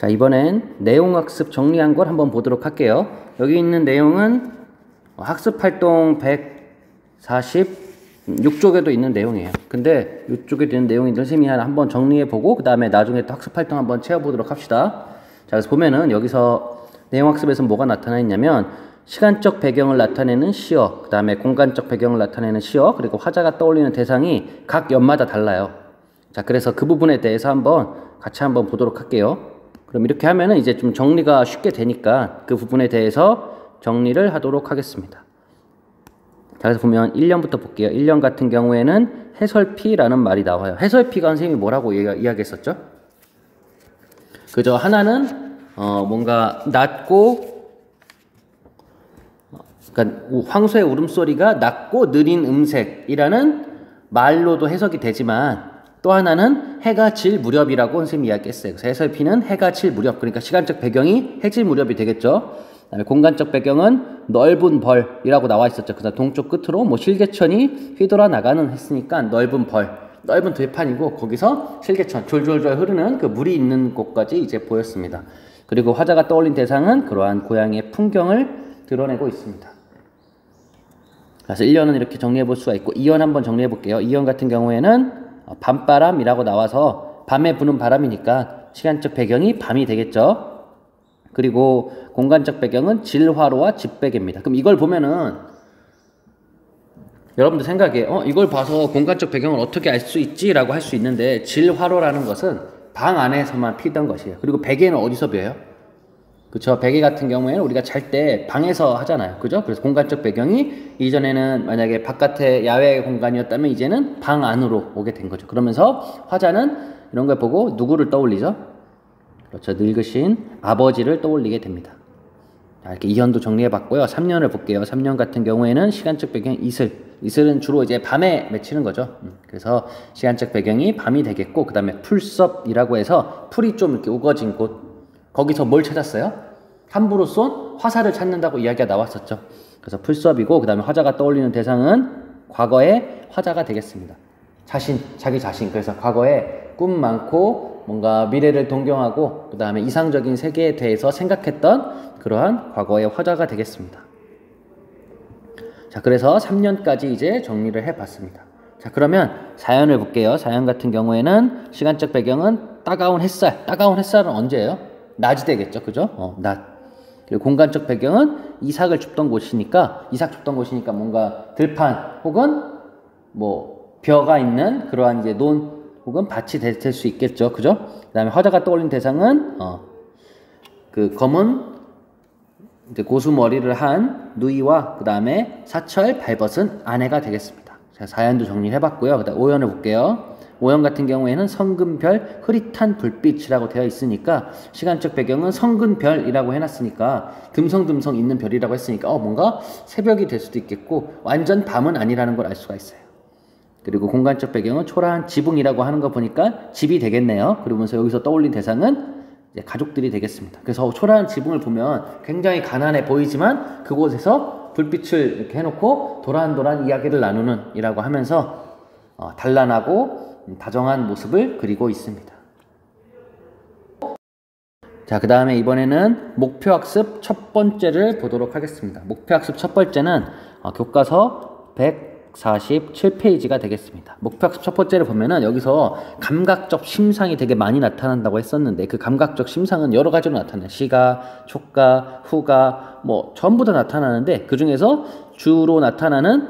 자, 이번엔 내용학습 정리한 걸 한번 보도록 할게요. 여기 있는 내용은 학습활동 146쪽에도 있는 내용이에요. 근데 이쪽에 있는 내용인데 선생님이 한번 정리해보고 그 다음에 나중에 또 학습활동 한번 채워보도록 합시다. 자, 그래서 보면은 여기서 내용학습에서 뭐가 나타나 있냐면 시간적 배경을 나타내는 시어, 그 다음에 공간적 배경을 나타내는 시어, 그리고 화자가 떠올리는 대상이 각 연마다 달라요. 자, 그래서 그 부분에 대해서 같이 한번 보도록 할게요. 그럼 이렇게 하면은 이제 좀 정리가 쉽게 되니까 그 부분에 대해서 정리를 하도록 하겠습니다. 자, 그래서 보면 1년부터 볼게요. 1년 같은 경우에는 해설피라는 말이 나와요. 해설피가 선생님이 뭐라고 이야기했었죠? 그저 하나는 뭔가 낮고, 그러니까 황소의 울음소리가 낮고 느린 음색이라는 말로도 해석이 되지만 또 하나는 해가 질 무렵이라고 선생님이 이야기했어요. 그래서 해설피는 해가 질 무렵, 그러니까 시간적 배경이 해질 무렵이 되겠죠. 그다음에 공간적 배경은 넓은 벌이라고 나와 있었죠. 그다음 동쪽 끝으로 뭐 실개천이 휘돌아 나가는 했으니까 넓은 벌, 넓은 들판이고 거기서 실개천 졸졸졸 흐르는 그 물이 있는 곳까지 이제 보였습니다. 그리고 화자가 떠올린 대상은 그러한 고향의 풍경을 드러내고 있습니다. 그래서 1년은 이렇게 정리해 볼 수가 있고 2년 한번 정리해 볼게요. 2년 같은 경우에는 밤바람이라고 나와서 밤에 부는 바람이니까 시간적 배경이 밤이 되겠죠. 그리고 공간적 배경은 질화로와 집배기입니다. 그럼 이걸 보면은 여러분들 생각에 이걸 봐서 공간적 배경을 어떻게 알 수 있지? 라고 할 수 있는데 질화로라는 것은 방 안에서만 피던 것이에요. 그리고 베개는 어디서 벼요? 그쵸. 베개 같은 경우에는 우리가 잘 때 방에서 하잖아요. 그죠? 그래서 공간적 배경이 이전에는 만약에 바깥에 야외 공간이었다면 이제는 방 안으로 오게 된 거죠. 그러면서 화자는 이런 걸 보고 누구를 떠올리죠? 그렇죠. 늙으신 아버지를 떠올리게 됩니다. 자, 이렇게 2년도 정리해 봤고요. 3년을 볼게요. 3년 같은 경우에는 시간적 배경 이슬. 이슬은 주로 이제 밤에 맺히는 거죠. 그래서 시간적 배경이 밤이 되겠고, 그 다음에 풀섭이라고 해서 풀이 좀 이렇게 우거진 곳. 거기서 뭘 찾았어요? 함부로 쏜 화살을 찾는다고 이야기가 나왔었죠. 그래서 풀섭이고 그 다음에 화자가 떠올리는 대상은 과거의 화자가 되겠습니다. 자기 자신. 그래서 과거에 꿈 많고 뭔가 미래를 동경하고 그 다음에 이상적인 세계에 대해서 생각했던 그러한 과거의 화자가 되겠습니다. 자, 그래서 3년까지 이제 정리를 해봤습니다. 자, 그러면 4년을 볼게요. 4년 같은 경우에는 시간적 배경은 따가운 햇살. 따가운 햇살은 언제예요? 낮이 되겠죠. 그죠? 낮. 그리고 공간적 배경은 이삭 줍던 곳이니까 뭔가 들판 혹은 뭐 벼가 있는 그러한 이제 논 혹은 밭이 될 수 있겠죠. 그죠? 그 다음에 화자가 떠올린 대상은 그 검은 이제 고수머리를 한 누이와 그 다음에 사철 발벗은 아내가 되겠습니다. 자, 4년도 정리를 해봤고요. 그 다음 5년을 볼게요. 5년 같은 경우에는 성근별 흐릿한 불빛이라고 되어 있으니까 시간적 배경은 성근별이라고 해놨으니까 듬성듬성 있는 별이라고 했으니까 뭔가 새벽이 될 수도 있겠고 완전 밤은 아니라는 걸 알 수가 있어요. 그리고 공간적 배경은 초라한 지붕이라고 하는 거 보니까 집이 되겠네요. 그러면서 여기서 떠올린 대상은 이제 가족들이 되겠습니다. 그래서 초라한 지붕을 보면 굉장히 가난해 보이지만 그곳에서 불빛을 이렇게 해놓고 도란도란 이야기를 나누는 이라고 하면서 단란하고 다정한 모습을 그리고 있습니다. 자, 그 다음에 이번에는 목표학습 첫 번째를 보도록 하겠습니다. 목표학습 첫 번째는 교과서 147페이지가 되겠습니다. 목표학습 첫 번째를 보면은 여기서 감각적 심상이 되게 많이 나타난다고 했었는데 그 감각적 심상은 여러 가지로 나타나요. 시가, 촉가, 후가 뭐 전부 다 나타나는데 그 중에서 주로 나타나는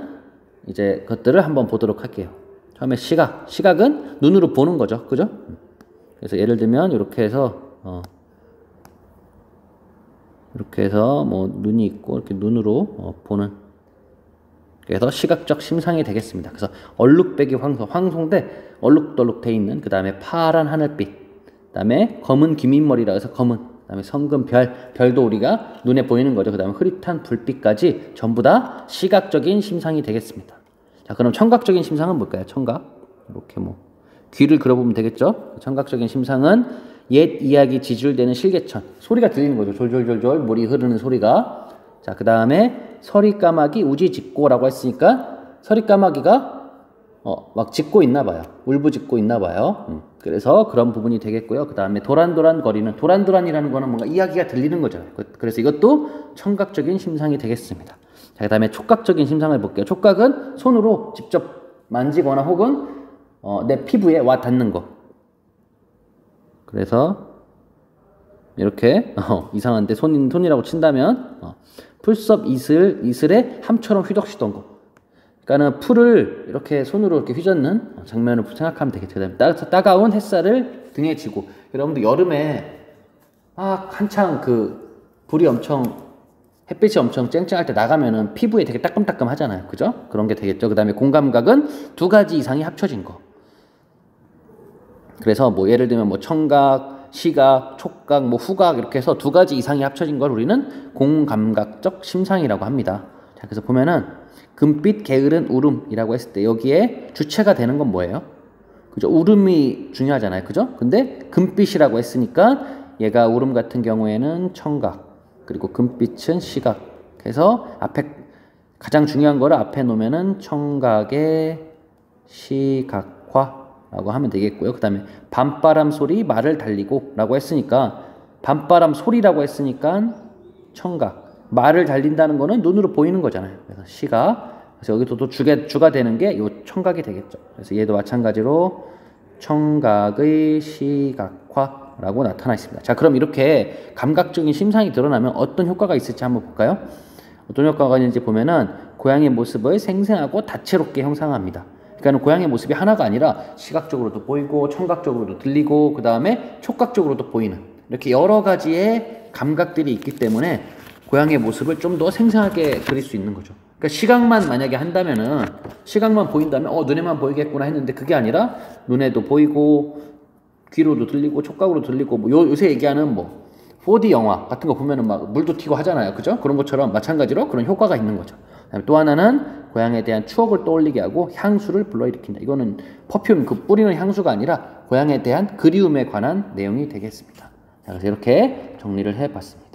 이제 것들을 한번 보도록 할게요. 처음에 시각은 눈으로 보는 거죠. 그죠? 그래서 예를 들면 이렇게 해서 뭐 눈이 있고 이렇게 눈으로 보는. 그래서 시각적 심상이 되겠습니다. 그래서 얼룩배기 황소인데 얼룩덜룩 돼 있는 그 다음에 파란 하늘빛, 그 다음에 검은 기민머리라 해서 검은, 그 다음에 성근별, 별도 우리가 눈에 보이는 거죠. 그 다음에 흐릿한 불빛까지 전부 다 시각적인 심상이 되겠습니다. 자, 그럼 청각적인 심상은 뭘까요? 청각. 이렇게 뭐 귀를 그려보면 되겠죠? 청각적인 심상은 옛 이야기 지줄되는 실개천. 소리가 들리는 거죠. 졸졸졸졸 물이 흐르는 소리가. 자, 그 다음에 서리까마귀 우지직고라고 했으니까 서리까마귀가 막 짓고 있나 봐요. 울부짖고 있나 봐요. 그래서 그런 부분이 되겠고요. 그 다음에 도란도란 거리는, 도란도란이라는 거는 뭔가 이야기가 들리는 거죠. 그래서 이것도 청각적인 심상이 되겠습니다. 자, 그 다음에 촉각적인 심상을 볼게요. 촉각은 손으로 직접 만지거나 혹은 내 피부에 와 닿는 거. 그래서 이렇게 이상한데 손이라고 친다면 풀섭 이슬에 함처럼 휘덕시던 거. 그러니까는 풀을 이렇게 손으로 이렇게 휘젓는 장면을 생각하면 되겠죠. 그다음에 따가운 햇살을 등에 지고, 여러분들 여름에 한창 그 불이 햇빛이 엄청 쨍쨍할 때 나가면은 피부에 되게 따끔따끔 하잖아요. 그죠? 그런 게 되겠죠. 그 다음에 공감각은 2가지 이상이 합쳐진 거. 그래서 뭐 예를 들면 뭐 청각, 시각, 촉각, 뭐 후각 이렇게 해서 2가지 이상이 합쳐진 걸 우리는 공감각적 심상이라고 합니다. 자, 그래서 보면은 금빛 게으른 울음이라고 했을 때 여기에 주체가 되는 건 뭐예요? 그죠? 울음이 중요하잖아요. 그죠? 근데 금빛이라고 했으니까 얘가 울음 같은 경우에는 청각, 그리고 금빛은 시각. 그래서 앞에 가장 중요한 거를 앞에 놓으면은 청각의 시각화라고 하면 되겠고요. 그 다음에 밤바람 소리 말을 달리고 라고 했으니까 밤바람 소리라고 했으니까 청각, 말을 달린다는 거는 눈으로 보이는 거잖아요. 그래서 시각. 그래서 여기도 또 주가 되는 게 요 청각이 되겠죠. 그래서 얘도 마찬가지로 청각의 시각화라고 나타나 있습니다. 자, 그럼 이렇게 감각적인 심상이 드러나면 어떤 효과가 있을지 한번 볼까요? 어떤 효과가 있는지 보면은 고양이의 모습을 생생하고 다채롭게 형상합니다. 그러니까 고양이의 모습이 하나가 아니라 시각적으로도 보이고 청각적으로도 들리고 그 다음에 촉각적으로도 보이는, 이렇게 여러 가지의 감각들이 있기 때문에 고양이의 모습을 좀 더 생생하게 그릴 수 있는 거죠. 그러니까 시각만 만약에 한다면은, 시각만 보인다면 눈에만 보이겠구나 했는데 그게 아니라 눈에도 보이고 귀로도 들리고 촉각으로 들리고 뭐 요새 얘기하는 뭐 4D 영화 같은 거 보면은 막 물도 튀고 하잖아요. 그죠? 그런 것처럼 마찬가지로 그런 효과가 있는 거죠. 그다음에 또 하나는 고양이에 대한 추억을 떠올리게 하고 향수를 불러일으킨다. 이거는 퍼퓸, 그 뿌리는 향수가 아니라 고양이에 대한 그리움에 관한 내용이 되겠습니다. 자, 그래서 이렇게 정리를 해봤습니다.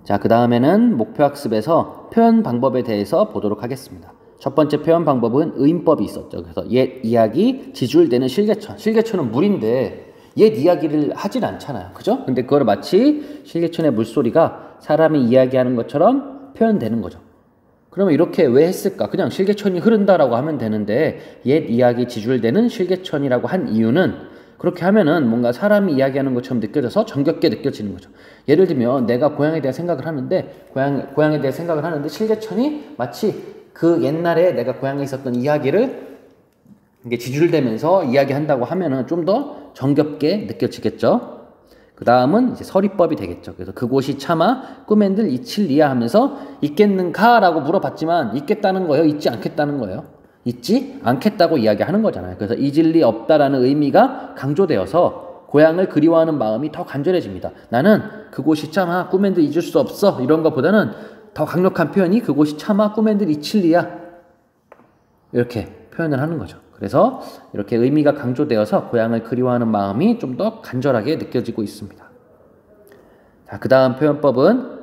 자, 그 다음에는 목표학습에서 표현 방법에 대해서 보도록 하겠습니다. 첫 번째 표현 방법은 의인법이 있었죠. 그래서 옛 이야기, 지줄되는 실개천. 실개천은 물인데 옛 이야기를 하진 않잖아요. 그죠? 근데 그걸 마치 실개천의 물소리가 사람이 이야기하는 것처럼 표현되는 거죠. 그러면 이렇게 왜 했을까? 그냥 실개천이 흐른다라고 하면 되는데 옛 이야기, 지줄되는 실개천이라고 한 이유는, 그렇게 하면은 뭔가 사람이 이야기하는 것처럼 느껴져서 정겹게 느껴지는 거죠. 예를 들면 내가 고양이에 대해 생각을 하는데 고양이에 대해 생각을 하는데 실개천이 마치 그 옛날에 내가 고양이에 있었던 이야기를 이게 지줄대면서 이야기한다고 하면은 좀 더 정겹게 느껴지겠죠. 그 다음은 이제 서리법이 되겠죠. 그래서 그곳이 차마 꾸맨들 이칠리야 하면서 있겠는가라고 물어봤지만 있겠다는 거예요? 있지 않겠다는 거예요? 있지 않겠다고 이야기하는 거잖아요. 그래서 잊을 리 없다라는 의미가 강조되어서 고향을 그리워하는 마음이 더 간절해집니다. 나는 그곳이 차마 꾸맨들 잊을 수 없어, 이런 것보다는 더 강력한 표현이 그곳이 차마 꾸맨들 잊힐 리야, 이렇게 표현을 하는 거죠. 그래서 이렇게 의미가 강조되어서 고향을 그리워하는 마음이 좀 더 간절하게 느껴지고 있습니다. 자, 그 다음 표현법은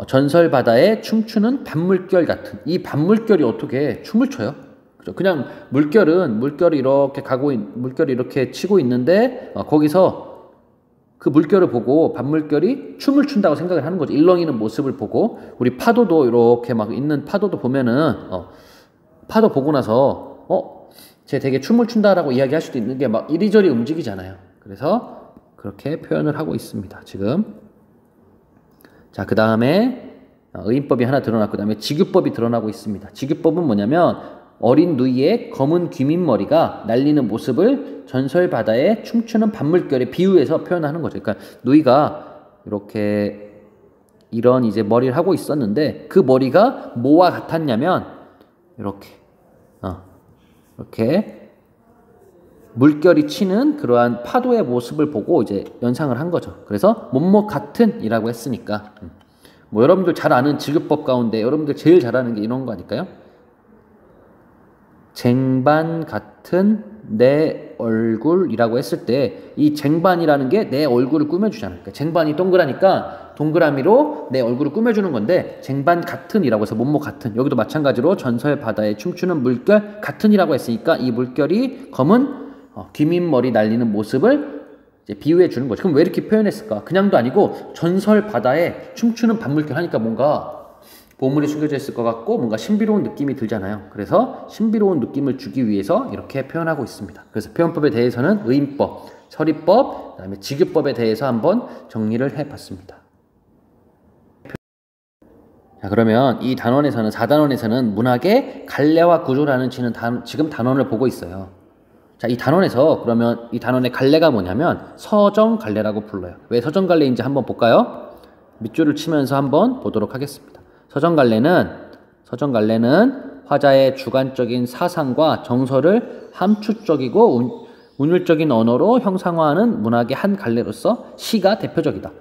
전설 바다에 춤추는 밤물결 같은, 이 밤물결이 어떻게 춤을 춰요? 그죠? 그냥 물결이 이렇게 치고 있는데 거기서 그 물결을 보고 밤물결이 춤을 춘다고 생각을 하는 거죠. 일렁이는 모습을 보고. 우리 파도도 이렇게 막 있는 파도도 보면은 파도 보고 나서 쟤 되게 춤을 춘다라고 이야기할 수도 있는 게 막 이리저리 움직이잖아요. 그래서 그렇게 표현을 하고 있습니다. 지금. 자, 그 다음에 의인법이 하나 드러났고, 그 다음에 직유법이 드러나고 있습니다. 직유법은 뭐냐면 어린 누이의 검은 귀밑머리가 날리는 모습을 전설 바다에 춤추는 밤물결에 비유해서 표현하는 거죠. 그러니까 누이가 이렇게 이런 이제 머리를 하고 있었는데 그 머리가 뭐와 같았냐면 이렇게 물결이 치는 그러한 파도의 모습을 보고 이제 연상을 한 거죠. 그래서 몸목 같은 이라고 했으니까 뭐 여러분들 잘 아는 직유법 가운데 여러분들 제일 잘 아는 게 이런 거 아닐까요? 쟁반 같은 내 얼굴이라고 했을 때 이 쟁반이라는 게 내 얼굴을 꾸며주잖아요. 그러니까 쟁반이 동그라니까 동그라미로 내 얼굴을 꾸며주는 건데 쟁반 같은이라고 해서 뭐뭐 같은 여기도 마찬가지로 전설 바다에 춤추는 물결 같은이라고 했으니까 이 물결이 검은 귀민머리 날리는 모습을 이제 비유해 주는 거죠. 그럼 왜 이렇게 표현했을까? 그냥도 아니고 전설 바다에 춤추는 밤물결 하니까 뭔가 보물이 숨겨져 있을 것 같고 뭔가 신비로운 느낌이 들잖아요. 그래서 신비로운 느낌을 주기 위해서 이렇게 표현하고 있습니다. 그래서 표현법에 대해서는 의인법, 서리법, 그다음에 직유법에 대해서 한번 정리를 해봤습니다. 자, 그러면 이 단원에서는 4단원에서는 문학의 갈래와 구조라는 지금 단원을 보고 있어요. 자, 이 단원에서 그러면 이 단원의 갈래가 뭐냐면 서정갈래라고 불러요. 왜 서정갈래인지 한번 볼까요? 밑줄을 치면서 한번 보도록 하겠습니다. 서정갈래는 화자의 주관적인 사상과 정서를 함축적이고 운율적인 언어로 형상화하는 문학의 한 갈래로서 시가 대표적이다.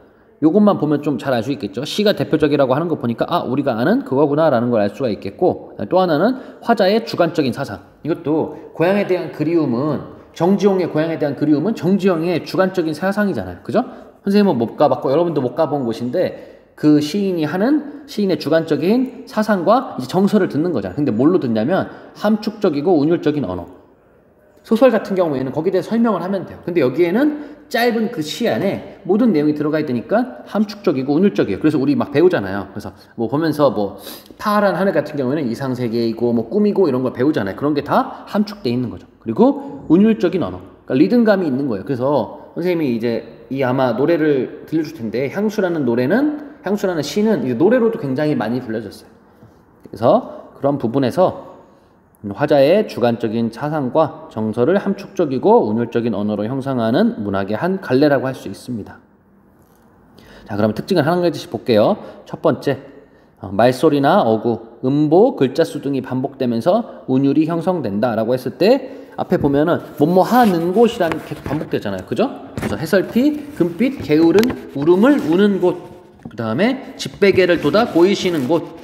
요것만 보면 좀 잘 알 수 있겠죠. 시가 대표적이라고 하는 거 보니까 우리가 아는 그거구나 라는 걸 알 수가 있겠고, 또 하나는 화자의 주관적인 사상. 이것도 고향에 대한 그리움은 정지용의 고향에 대한 그리움은 정지용의 주관적인 사상이잖아요. 그죠? 선생님은 못 가봤고 여러분도 못 가본 곳인데 그 시인이 하는 시인의 주관적인 사상과 이제 정서를 듣는 거잖아요. 근데 뭘로 듣냐면 함축적이고 운율적인 언어. 소설 같은 경우에는 거기에 대해 설명을 하면 돼요. 근데 여기에는 짧은 그 시 안에 모든 내용이 들어가 있으니까 함축적이고 운율적이에요. 그래서 우리 막 배우잖아요. 그래서 뭐 보면서 뭐 파란 하늘 같은 경우에는 이상세계이고 뭐 꿈이고 이런 걸 배우잖아요. 그런 게 다 함축되어 있는 거죠. 그리고 운율적인 언어. 그러니까 리듬감이 있는 거예요. 그래서 선생님이 이제 이 아마 노래를 들려줄 텐데 향수라는 시는 이제 노래로도 굉장히 많이 불려졌어요. 그래서 그런 부분에서 화자의 주관적인 사상과 정서를 함축적이고 운율적인 언어로 형상하는 문학의 한 갈래라고 할 수 있습니다. 자, 그러면 특징을 한 가지씩 볼게요. 첫 번째, 말소리나 어구, 음보, 글자수 등이 반복되면서 운율이 형성된다라고 했을 때 앞에 보면은 뭐뭐 하는 곳이라는 게 계속 반복되잖아요. 그죠? 그래서 해설피, 금빛, 게으른, 울음을 우는 곳, 그 다음에 집베개를 돋아 보이시는 곳,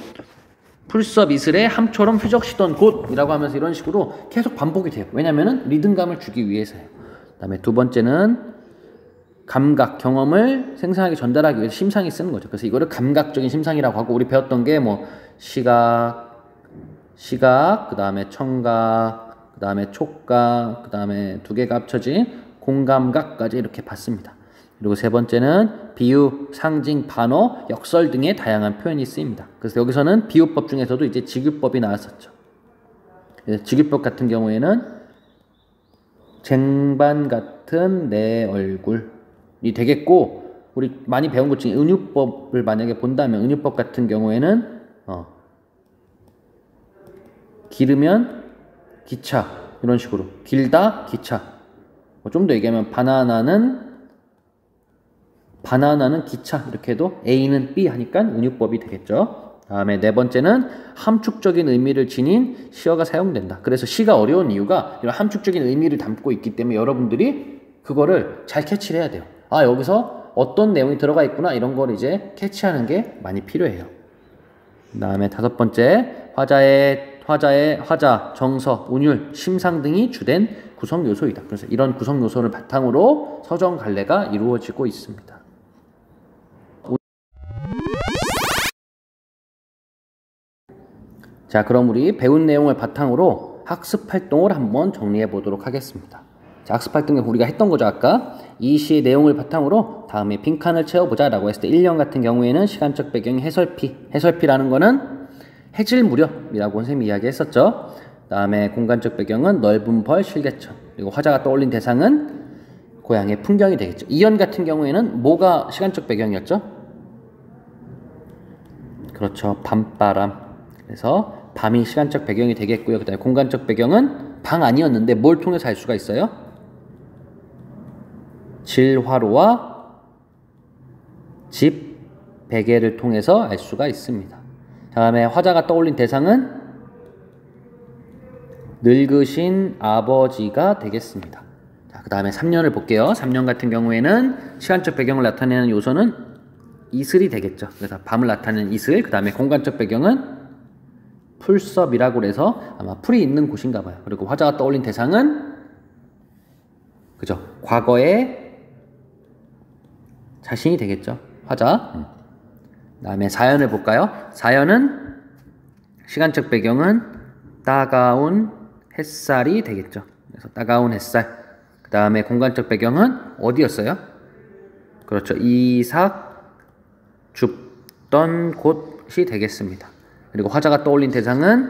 풀섭 이슬에 함처럼 휘적시던 곳이라고 하면서 이런 식으로 계속 반복이 돼요. 왜냐면은 리듬감을 주기 위해서예요. 그 다음에 두 번째는 감각, 경험을 생생하게 전달하기 위해서 심상이 쓰는 거죠. 그래서 이거를 감각적인 심상이라고 하고, 우리 배웠던 게 뭐 시각, 그 다음에 청각, 그 다음에 촉각, 그 다음에 두 개가 합쳐진 공감각까지 이렇게 봤습니다. 그리고 세 번째는 비유, 상징, 반어, 역설 등의 다양한 표현이 쓰입니다. 그래서 여기서는 비유법 중에서도 이제 직유법이 나왔었죠. 직유법 같은 경우에는 쟁반 같은 내 얼굴이 되겠고, 우리 많이 배운 것 중에 은유법을 만약에 본다면 은유법 같은 경우에는 기르면 기차, 이런 식으로 길다 기차. 좀 더 얘기하면 바나나는 기차, 이렇게 해도 A는 B 하니까 은유법이 되겠죠. 다음에 네 번째는 함축적인 의미를 지닌 시어가 사용된다. 그래서 시가 어려운 이유가 이런 함축적인 의미를 담고 있기 때문에 여러분들이 그거를 잘 캐치를 해야 돼요. 여기서 어떤 내용이 들어가 있구나, 이런 걸 이제 캐치하는 게 많이 필요해요. 그 다음에 다섯 번째, 화자, 정서, 운율, 심상 등이 주된 구성 요소이다. 그래서 이런 구성 요소를 바탕으로 서정 갈래가 이루어지고 있습니다. 자, 그럼 우리 배운 내용을 바탕으로 학습 활동을 한번 정리해 보도록 하겠습니다. 자, 학습 활동에 우리가 했던 거죠. 아까 이 시의 내용을 바탕으로 다음에 빈칸을 채워보자 라고 했을 때 1년 같은 경우에는 시간적 배경이 해설피라는 거는 해질 무렵이라고 선생님이 이야기했었죠. 다음에 공간적 배경은 넓은 벌, 실개천, 그리고 화자가 떠올린 대상은 고향의 풍경이 되겠죠. 2연 같은 경우에는 뭐가 시간적 배경이었죠? 그렇죠, 밤바람. 그래서 밤이 시간적 배경이 되겠고요. 그 다음에 공간적 배경은 방 아니었는데 뭘 통해서 알 수가 있어요? 질화로와 집 베개를 통해서 알 수가 있습니다. 다음에 화자가 떠올린 대상은 늙으신 아버지가 되겠습니다. 자, 그 다음에 3년을 볼게요. 3년 같은 경우에는 시간적 배경을 나타내는 요소는 이슬이 되겠죠. 그래서 밤을 나타내는 이슬. 그 다음에 공간적 배경은 풀섭이라고 해서 아마 풀이 있는 곳인가 봐요. 그리고 화자가 떠올린 대상은 그죠? 과거의 자신이 되겠죠. 화자. 그다음에 사연을 볼까요? 사연은 시간적 배경은 따가운 햇살이 되겠죠. 그래서 따가운 햇살. 그다음에 공간적 배경은 어디였어요? 그렇죠. 이삭 줍던 곳이 되겠습니다. 그리고 화자가 떠올린 대상은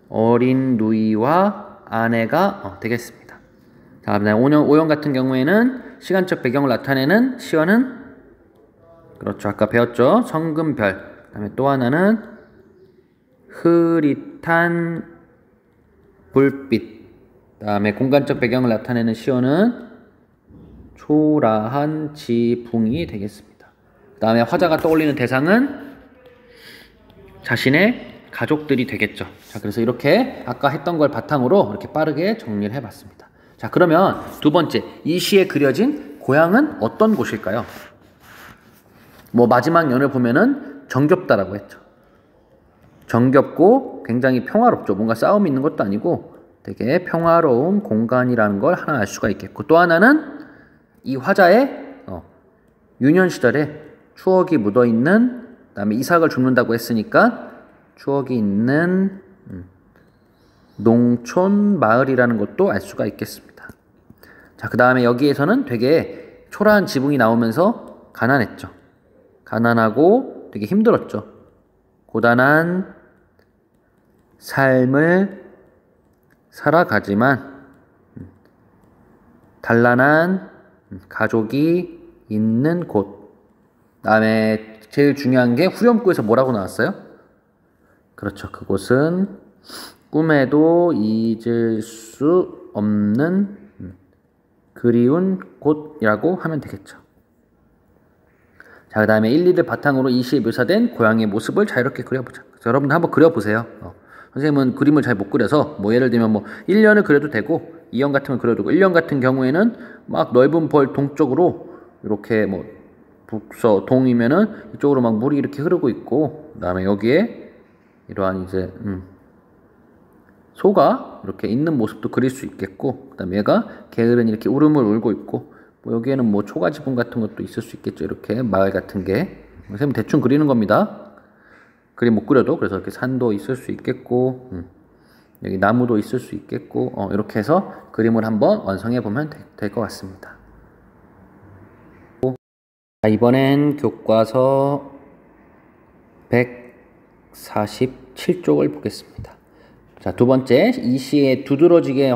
어린 누이와 아내가 되겠습니다. 자, 오형 같은 경우에는 시간적 배경을 나타내는 시어는 그렇죠. 아까 배웠죠. 성금별. 그 다음에 또 하나는 흐릿한 불빛. 그 다음에 공간적 배경을 나타내는 시어는 초라한 지붕이 되겠습니다. 그 다음에 화자가 떠올리는 대상은 자신의 가족들이 되겠죠. 자, 그래서 이렇게 아까 했던 걸 바탕으로 이렇게 빠르게 정리를 해봤습니다. 자, 그러면 두 번째, 이 시에 그려진 고향은 어떤 곳일까요? 뭐 마지막 연을 보면은 정겹다라고 했죠. 정겹고 굉장히 평화롭죠. 뭔가 싸움이 있는 것도 아니고 되게 평화로운 공간이라는 걸 하나 알 수가 있겠고, 또 하나는 이 화자의 유년 시절에 추억이 묻어 있는, 그다음에 이삭을 줍는다고 했으니까 추억이 있는 농촌 마을이라는 것도 알 수가 있겠습니다. 자, 그 다음에 여기에서는 되게 초라한 지붕이 나오면서 가난했죠. 가난하고 되게 힘들었죠. 고단한 삶을 살아가지만 단란한 가족이 있는 곳. 그다음에 제일 중요한 게 후렴구에서 뭐라고 나왔어요? 그렇죠. 그곳은 꿈에도 잊을 수 없는 그리운 곳이라고 하면 되겠죠. 자, 그 다음에 1, 2를 바탕으로 이 시에 묘사된 고향의 모습을 자유롭게 그려보자. 여러분들 한번 그려보세요. 선생님은 그림을 잘 못 그려서 뭐 예를 들면 뭐 1년을 그려도 되고 2년 같은 걸 그려도 되고, 1년 같은 경우에는 막 넓은 벌 동쪽으로 이렇게 뭐 북서 동이면은 이쪽으로 막 물이 이렇게 흐르고 있고, 그 다음에 여기에 이러한 이제 소가 이렇게 있는 모습도 그릴 수 있겠고, 그 다음에 얘가 게으른 이렇게 울음을 울고 있고, 뭐 여기에는 뭐 초가지붕 같은 것도 있을 수 있겠죠. 이렇게 마을 같은 게. 선생님 대충 그리는 겁니다. 그림 못 그려도. 그래서 이렇게 산도 있을 수 있겠고, 여기 나무도 있을 수 있겠고, 이렇게 해서 그림을 한번 완성해 보면 될 것 같습니다. 자, 이번엔 교과서 147쪽을 보겠습니다. 자, 두 번째, 이 시에 두드러지게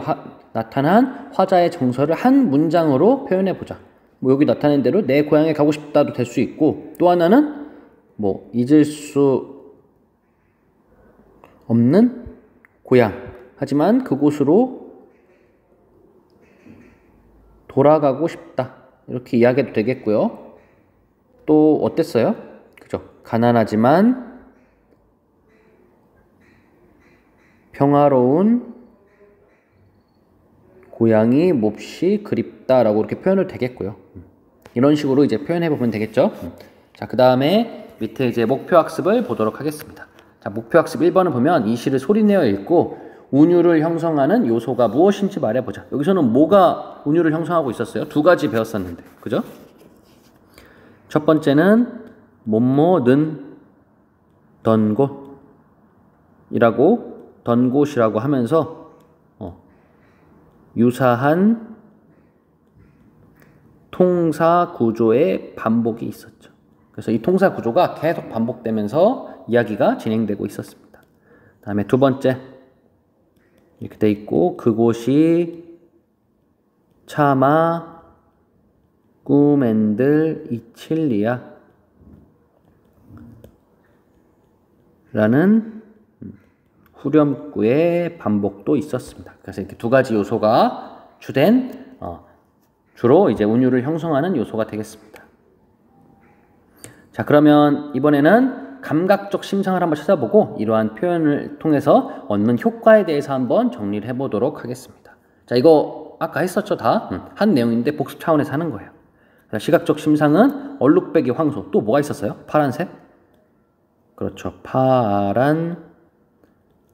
나타난 화자의 정서를 한 문장으로 표현해 보자. 뭐 여기 나타낸 대로 내 고향에 가고 싶다도 될 수 있고, 또 하나는 뭐 잊을 수 없는 고향, 하지만 그곳으로 돌아가고 싶다, 이렇게 이야기해도 되겠고요. 또 어땠어요? 그죠? 가난하지만 평화로운 고향이 몹시 그립다라고 이렇게 표현을 되겠고요. 이런 식으로 이제 표현해 보면 되겠죠. 자, 그 다음에 밑에 이제 목표 학습을 보도록 하겠습니다. 자, 목표 학습 1번을 보면 이 시를 소리내어 읽고 운율을 형성하는 요소가 무엇인지 말해보자. 여기서는 뭐가 운율을 형성하고 있었어요? 두 가지 배웠었는데, 그죠? 첫 번째는 뭐뭐는 던 곳이라고, 던 곳이라고 하면서 유사한 통사 구조의 반복이 있었죠. 그래서 이 통사 구조가 계속 반복되면서 이야기가 진행되고 있었습니다. 다음에 두 번째, 이렇게 돼 있고, 그곳이 차마 꿈엔들 이칠리야 라는 후렴구의 반복도 있었습니다. 그래서 이렇게 두 가지 요소가 주된 주로 이제 운율을 형성하는 요소가 되겠습니다. 자, 그러면 이번에는 감각적 심상을 한번 찾아보고 이러한 표현을 통해서 얻는 효과에 대해서 한번 정리를 해보도록 하겠습니다. 자, 이거 아까 했었죠. 다 한 내용인데 복습 차원에서 하는 거예요. 시각적 심상은 얼룩배기 황소, 또 뭐가 있었어요? 파란색? 그렇죠. 파란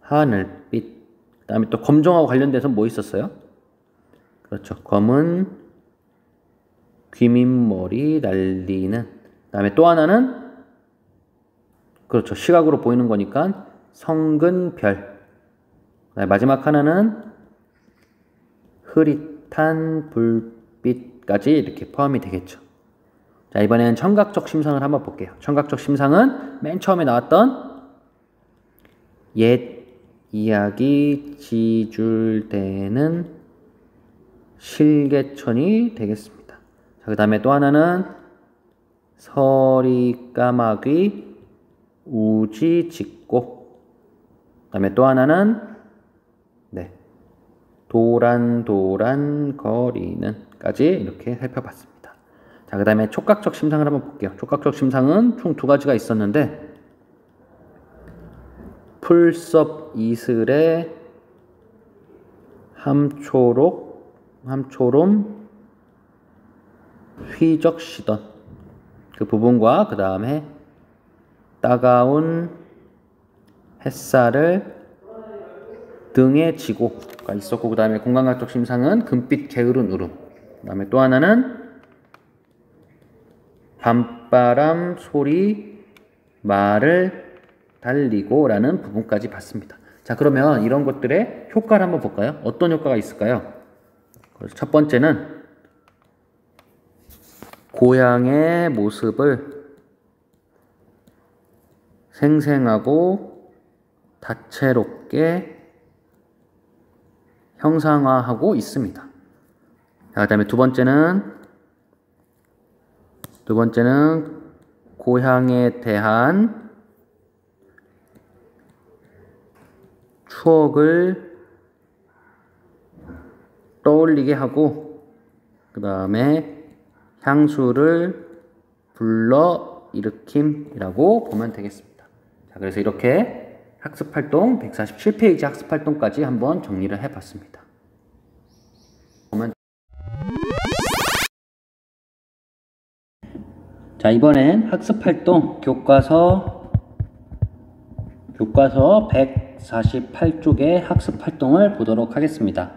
하늘빛. 그 다음에 또 검정하고 관련돼서 뭐 있었어요? 그렇죠. 검은 귀밑머리 날리는. 그 다음에 또 하나는 그렇죠. 시각으로 보이는 거니까 성근 별. 그다음에 마지막 하나는 흐릿한 불빛까지 이렇게 포함이 되겠죠. 자, 이번엔 청각적 심상을 한번 볼게요. 청각적 심상은 맨 처음에 나왔던 옛 이야기 지줄대는 실개천이 되겠습니다. 자, 그 다음에 또 하나는 서리 까마귀 우지 짖고. 그 다음에 또 하나는 도란도란 거리는까지 이렇게 살펴봤습니다. 자, 그 다음에 촉각적 심상을 한번 볼게요. 촉각적 심상은 총 두 가지가 있었는데 풀섭 이슬에 함초롬 휘적시던 그 부분과 그 다음에 따가운 햇살을 등에 지고가 있었고, 그 다음에 공간각적 심상은 금빛 게으른 울음. 그 다음에 또 하나는 밤바람 소리 말을 달리고 라는 부분까지 봤습니다. 자, 그러면 이런 것들의 효과를 한번 볼까요? 어떤 효과가 있을까요? 첫 번째는 고향의 모습을 생생하고 다채롭게 형상화하고 있습니다. 자, 그 다음에 두 번째는 고향에 대한 추억을 떠올리게 하고, 그 다음에 향수를 불러 일으킴이라고 보면 되겠습니다. 자, 그래서 이렇게 학습활동 147페이지 학습활동까지 한번 정리를 해봤습니다. 자, 이번엔 학습활동 교과서 148쪽의 학습활동을 보도록 하겠습니다.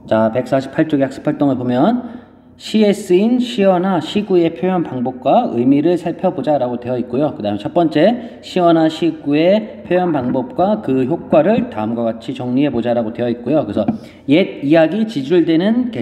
자, 148쪽의 학습활동을 보면 시에 쓰인 시어나 시구의 표현 방법과 의미를 살펴보자 라고 되어 있고요. 그 다음에 첫 번째, 시어나 시구의 표현 방법과 그 효과를 다음과 같이 정리해보자 라고 되어 있고요. 그래서 옛 이야기 지줄대는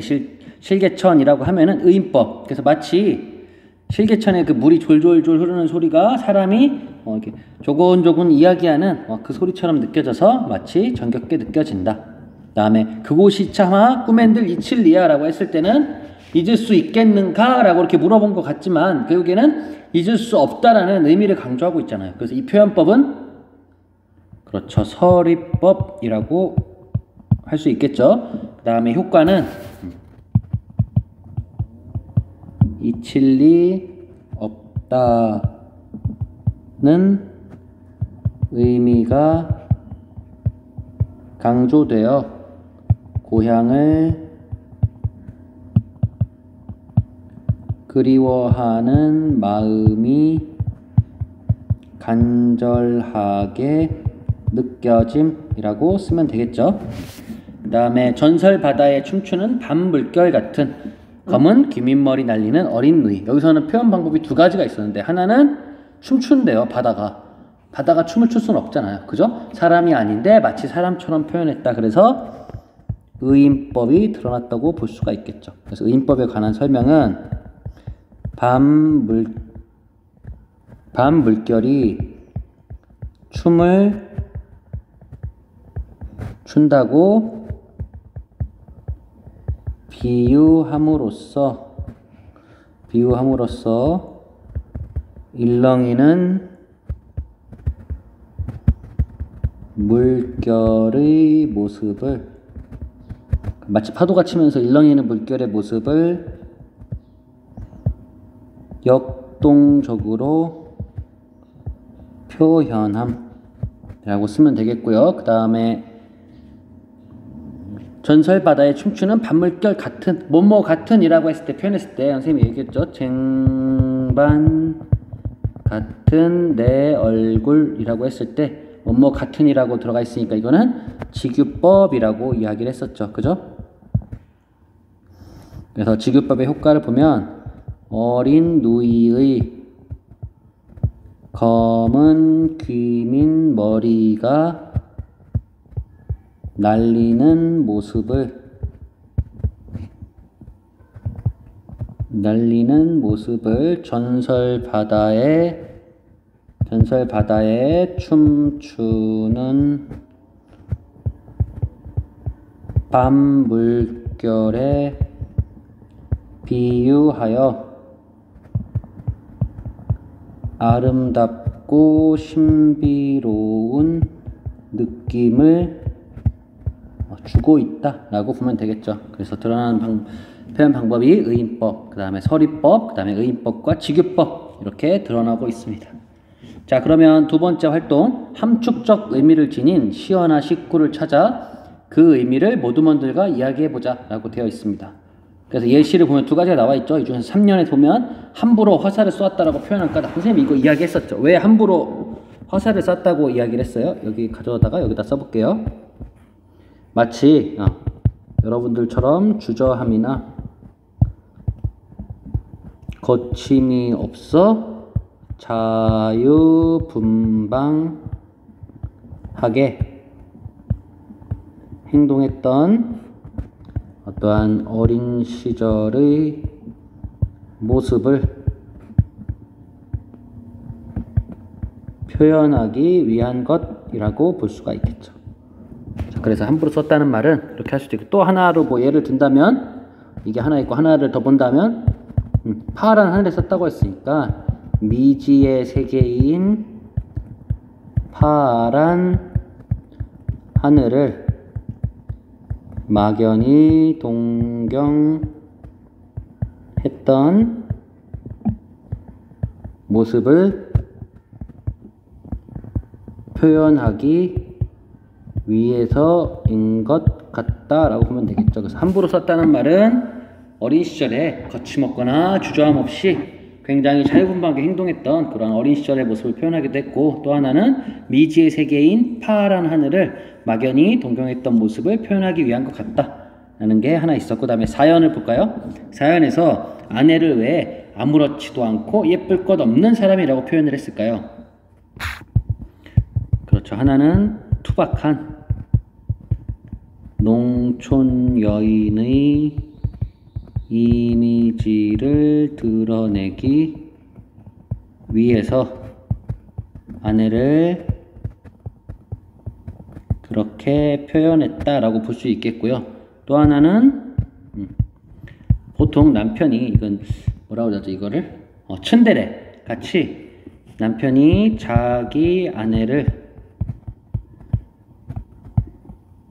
실개천이라고 하면은 의인법. 그래서 마치 실개천에 그 물이 졸졸졸 흐르는 소리가 사람이 이렇게 조곤조곤 이야기하는 그 소리처럼 느껴져서 마치 정겹게 느껴진다. 그 다음에 그곳이 차마 꿈엔들 이칠리야 라고 했을 때는 잊을 수 있겠는가? 라고 이렇게 물어본 것 같지만 결국에는 잊을 수 없다라는 의미를 강조하고 있잖아요. 그래서 이 표현법은 그렇죠. 서리법이라고 할 수 있겠죠. 그 다음에 효과는 잊힐 리 없다는 의미가 강조되어 고향을 그리워하는 마음이 간절하게 느껴짐이라고 쓰면 되겠죠. 그 다음에 전설 바다에 춤추는 밤 물결 같은 검은 귀밑머리 날리는 어린 누이. 여기서는 표현 방법이 두 가지가 있었는데 하나는 춤춘대요. 바다가 춤을 출 수는 없잖아요. 그죠? 사람이 아닌데 마치 사람처럼 표현했다. 그래서 의인법이 드러났다고 볼 수가 있겠죠. 그래서 의인법에 관한 설명은 밤 물결이 춤을 춘다고 비유함으로써 일렁이는 물결의 모습을 마치 파도가 치면서 일렁이는 물결의 모습을 역동적으로 표현함이라고 쓰면 되겠고요. 그 다음에 전설 바다에 춤추는 밤물결 같은 뭐뭐 같은이라고 했을 때 표현했을 때 선생님이 얘기했죠. 쟁반 같은 내 얼굴이라고 했을 때 뭐뭐 같은이라고 들어가 있으니까 이거는 직유법이라고 이야기를 했었죠. 그죠? 그래서 직유법의 효과를 보면 어린 누이의 검은 귀민 머리가 날리는 모습을 전설바다에 춤추는 밤 물결에 비유하여 아름답고 신비로운 느낌을 주고 있다 라고 보면 되겠죠. 그래서 드러나는 표현 방법이 의인법, 그 다음에 서리법, 그 다음에 의인법과 직유법 이렇게 드러나고 있습니다. 자, 그러면 두 번째 활동, 함축적 의미를 지닌 시어나 식구를 찾아 그 의미를 모두먼들과 이야기해보자 라고 되어 있습니다. 그래서 예시를 보면 두 가지가 나와 있죠. 이 중에서 3년에 보면 함부로 화살을 쏘았다라고 표현할까? 선생님이 이거 이야기했었죠. 왜 함부로 화살을 쐈다고 이야기를 했어요? 여기 가져다가 여기다 써볼게요. 마치 여러분들처럼 주저함이나 거침이 없어 자유분방하게 행동했던 어떠한 어린 시절의 모습을 표현하기 위한 것이라고 볼 수가 있겠죠. 자, 그래서 함부로 썼다는 말은 이렇게 할 수도 있고, 또 하나로 뭐 예를 든다면, 이게 하나 있고 하나를 더 본다면, 파란 하늘에 썼다고 했으니까 미지의 세계인 파란 하늘을 막연히 동경했던 모습을 표현하기 위해서인 것 같다라고 보면 되겠죠. 그래서 함부로 썼다는 말은 어린 시절에 거침없거나 주저함 없이 굉장히 자유분방하게 행동했던 그런 어린 시절의 모습을 표현하기도 했고, 또 하나는 미지의 세계인 파란 하늘을 막연히 동경했던 모습을 표현하기 위한 것 같다라는 게 하나 있었고, 그 다음에 사연을 볼까요? 사연에서 아내를 왜 아무렇지도 않고 예쁠 것 없는 사람이라고 표현을 했을까요? 그렇죠. 하나는 투박한 농촌 여인의 이미지를 드러내기 위해서 아내를 그렇게 표현했다라고 볼 수 있겠고요. 또 하나는 보통 남편이, 이건 뭐라고 하죠? 이거를 츤데레 같이 남편이 자기 아내를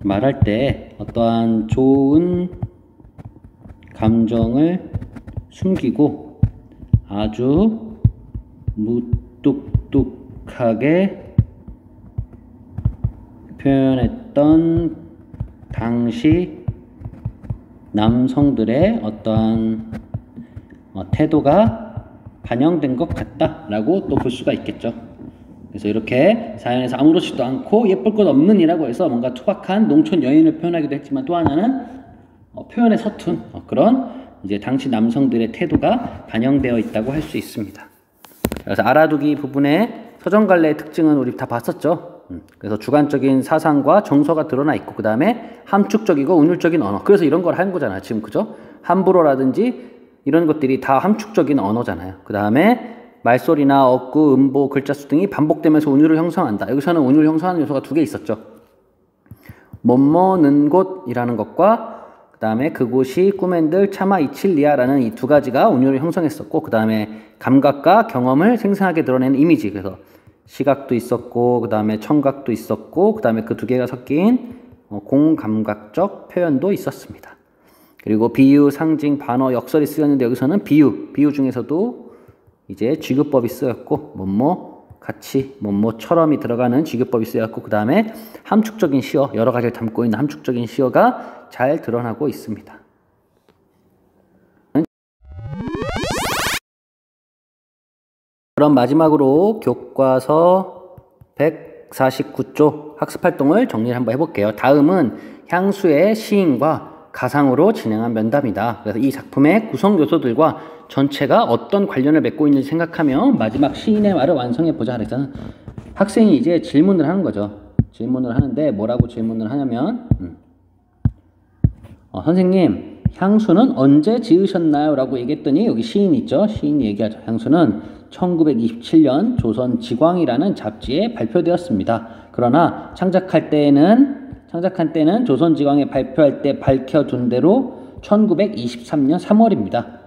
말할 때 어떠한 좋은 감정을 숨기고 아주 무뚝뚝하게 표현했던 당시 남성들의 어떠한 태도가 반영된 것 같다라고 또 볼 수가 있겠죠. 그래서 이렇게 사연에서 아무렇지도 않고 예쁠 것 없는 이라고 해서 뭔가 투박한 농촌 여인을 표현하기도 했지만, 또 하나는 표현에 서툰 그런 이제 당시 남성들의 태도가 반영되어 있다고 할 수 있습니다. 그래서 알아두기 부분의 서정갈래의 특징은 우리 다 봤었죠. 그래서 주관적인 사상과 정서가 드러나 있고, 그 다음에 함축적이고 운율적인 언어. 그래서 이런 걸 한 거잖아요. 지금 그죠? 함부로라든지 이런 것들이 다 함축적인 언어잖아요. 그 다음에 말소리나 어구, 음보, 글자수 등이 반복되면서 운율을 형성한다. 여기서는 운율을 형성하는 요소가 두 개 있었죠. 뭐뭐는 곳이라는 것과 그 다음에 그곳이 꿈엔들 차마 이칠리아라는 이 두 가지가 운율을 형성했었고, 그 다음에 감각과 경험을 생생하게 드러내는 이미지. 그래서 시각도 있었고, 그 다음에 청각도 있었고, 그 다음에 그 두 개가 섞인 공감각적 표현도 있었습니다. 그리고 비유, 상징, 반어, 역설이 쓰였는데, 여기서는 비유 중에서도 이제 직유법이 쓰였고, 뭐뭐 같이, 뭐뭐처럼이 들어가는 직유법이 쓰였고, 그 다음에 함축적인 시어, 여러 가지를 담고 있는 함축적인 시어가 잘 드러나고 있습니다. 그럼 마지막으로 교과서 149쪽 학습활동을 정리를 한번 해볼게요. 다음은 향수의 시인과 가상으로 진행한 면담이다. 그래서 이 작품의 구성 요소들과 전체가 어떤 관련을 맺고 있는지 생각하며 마지막 시인의 말을 완성해보자. 그래서 학생이 이제 질문을 하는 거죠. 질문을 하는데 뭐라고 질문을 하냐면 선생님 향수는 언제 지으셨나요? 라고 얘기했더니 여기 시인 있죠. 시인이 얘기하죠. 향수는 1927년 조선지광이라는 잡지에 발표되었습니다. 그러나 창작한 때는 조선지광에 발표할 때 밝혀둔 대로 1923년 3월입니다.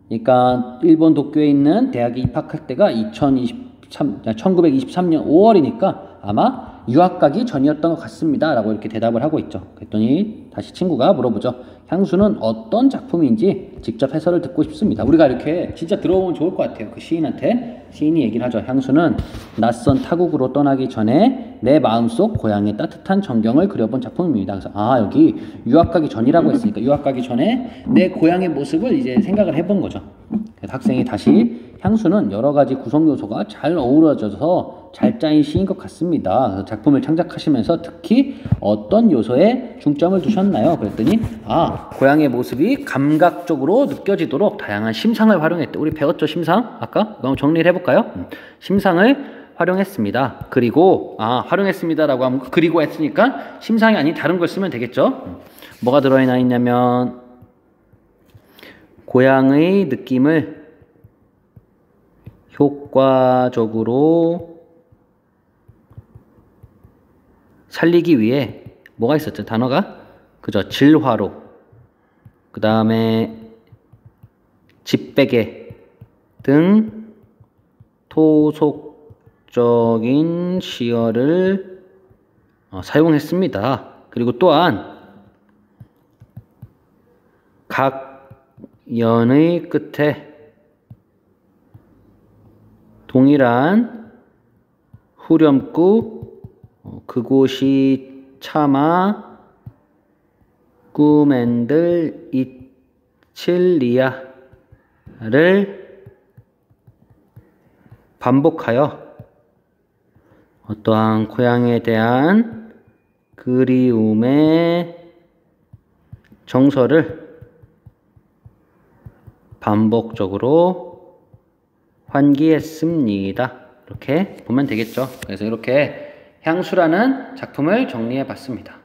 그러니까 일본 도쿄에 있는 대학에 입학할 때가 1923년 5월이니까 아마 유학 가기 전이었던 것 같습니다. 라고 이렇게 대답을 하고 있죠. 그랬더니 다시 친구가 물어보죠. 향수는 어떤 작품인지 직접 해설을 듣고 싶습니다. 우리가 이렇게 진짜 들어보면 좋을 것 같아요. 그 시인한테. 시인이 얘기를 하죠. 향수는 낯선 타국으로 떠나기 전에 내 마음속 고향의 따뜻한 전경을 그려본 작품입니다. 그래서 여기 유학 가기 전이라고 했으니까 유학 가기 전에 내 고향의 모습을 이제 생각을 해본 거죠. 그래서 학생이 다시 향수는 여러 가지 구성 요소가 잘 어우러져서 잘 짜인 시인 것 같습니다. 그래서 작품을 창작하시면서 특히 어떤 요소에 중점을 두셨나요? 그랬더니 고향의 모습이 감각적으로 느껴지도록 다양한 심상을 활용했대. 우리 배웠죠, 심상? 아까? 그럼 정리를 해볼까요? 심상을 활용했습니다. 그리고 활용했습니다라고 하면 그리고 했으니까 심상이 아닌 다른 걸 쓰면 되겠죠. 뭐가 들어있나 있냐면 고향의 느낌을 효과적으로 살리기 위해 뭐가 있었죠? 단어가? 그죠? 질화로, 그 다음에 집베개 등 토속적인 시어를 사용했습니다. 그리고 또한 각 연의 끝에 동일한 후렴구 그곳이 차마 꿈엔들 이칠리아를 반복하여 어떠한 고향에 대한 그리움의 정서를 반복적으로 환기했습니다. 이렇게 보면 되겠죠. 그래서 이렇게 향수라는 작품을 정리해 봤습니다.